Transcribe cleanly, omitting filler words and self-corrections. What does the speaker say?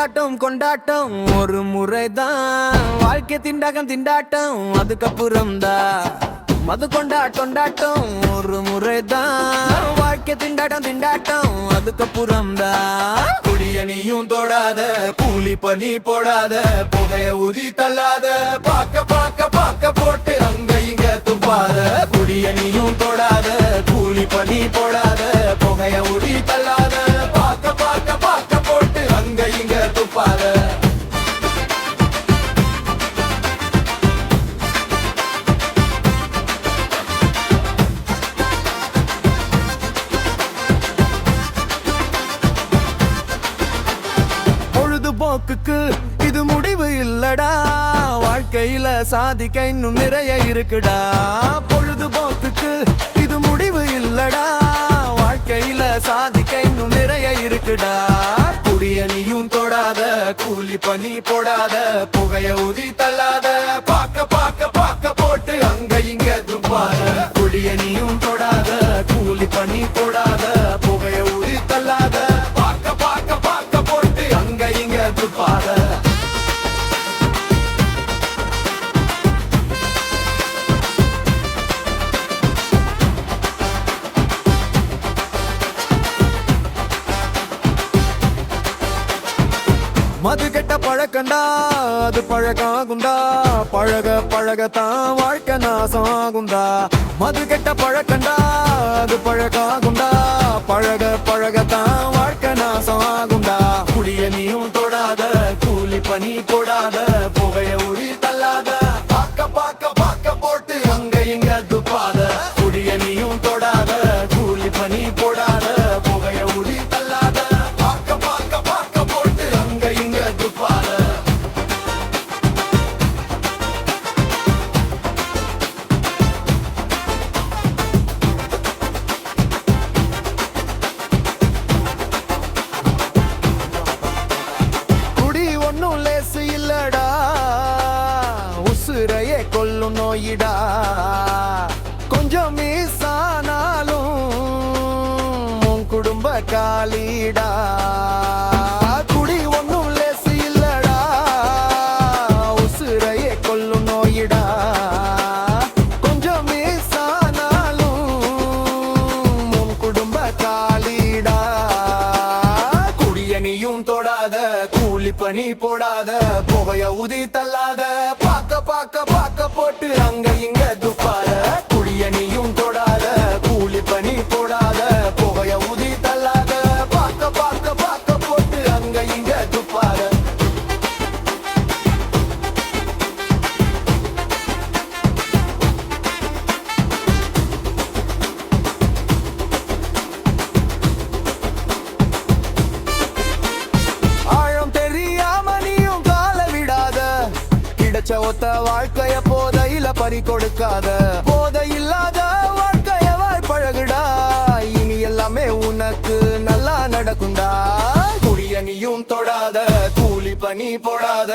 கொண்டாட்டம் கொண்டாட்டம் ஒரு முறைதான் வாழ்க்கை திண்டாட்டம் அதுக்கப்புறம் தான் மது கொண்டாட்டம் ஒரு முறைதான் வாழ்க்கை திண்டாட்டம் அதுக்கப்புறம் தான் குடியணியும் தொடாத கூலி பனி போடாத புகைய ஊதி தள்ளாத பாக்க போட்டு அங்க இங்க துப்பாத குடியணியும் தொடாத கூலி பனி போடாத புகைய ஊதி தள்ளாத பாக்க போட்டு அங்க இங்க துப்பாத பொழுதுபோக்குக்கு இது முடிவு இல்லடா வாழ்க்கையில சாதிக்க இன்னும் நிறைய இருக்குடா பொழுதுபோக்குக்கு இது முடிவு இல்லடா வாழ்க்கையில சாதிக்க இன்னும் நிறைய இருக்குடா குடியணியும் தொடாத கூலி பனி போடாத புகைய ஊதி தள்ளாத பாக்க போட்டு அங்க இங்க துப்பாத குடியணியும் தொடாத கூலி பனி போடாத புகைய ஊதி தள்ளாத பாக்க போட்டு அங்க இங்க துப்பாத மது கெட்ட பழக்கண்டா அது பழக்காகுண்டா பழகத்தான் வாழ்க்கை நாசம் ஆகுண்டா மது கெட்ட பழக்கண்டா அது பழக்காகுண்டா பழகத்தான் வாழ்க்கை நாசம் ஆகுண்டா குடிய நீயும் தொடாத கூலி பனி போடாத புகைய ஊதி தள்ளாத பாக்க போட்டு அங்க இங்க துப்பாத குடிய நீயும் தொடாத கூலி பனி போடாத புகைய ஊதி தள்ளாத பாக்க போட்டு அங்க இங்க துப்பாத ஒன்னும் லேசு இல்லடா உசுரையே கொல்லும் நோயிடா கொஞ்சம் மீசானாலும் உன் குடும்ப காலிடா குடி ஒன்னும் லேசு இல்லடா உசுரையே கொல்லும் நோயிடா கொஞ்சம் மீசானாலும் உன் குடும்ப காலிடா குடியணியும் தொடாத கூலி பனி போடாத புகைய ஊதி தள்ளாத பாக்க போட்டு அங்க இங்க துப்பாத குடியணியும் தொடாத கூலி பனி போடாத புகைய ஊதி தள்ளாத பாக்க போட்டு அங்க இங்க துப்பாத ஒத்த வாழ்க்கைய போதையில பறி கொடுக்காத போதை இல்லாத வாழ்க்கைய வாய்ப்பழகுடா இனி எல்லாமே உனக்கு நல்லா நடக்கும்டா குடிய நீயும் தொடாத கூலி பனி போடாத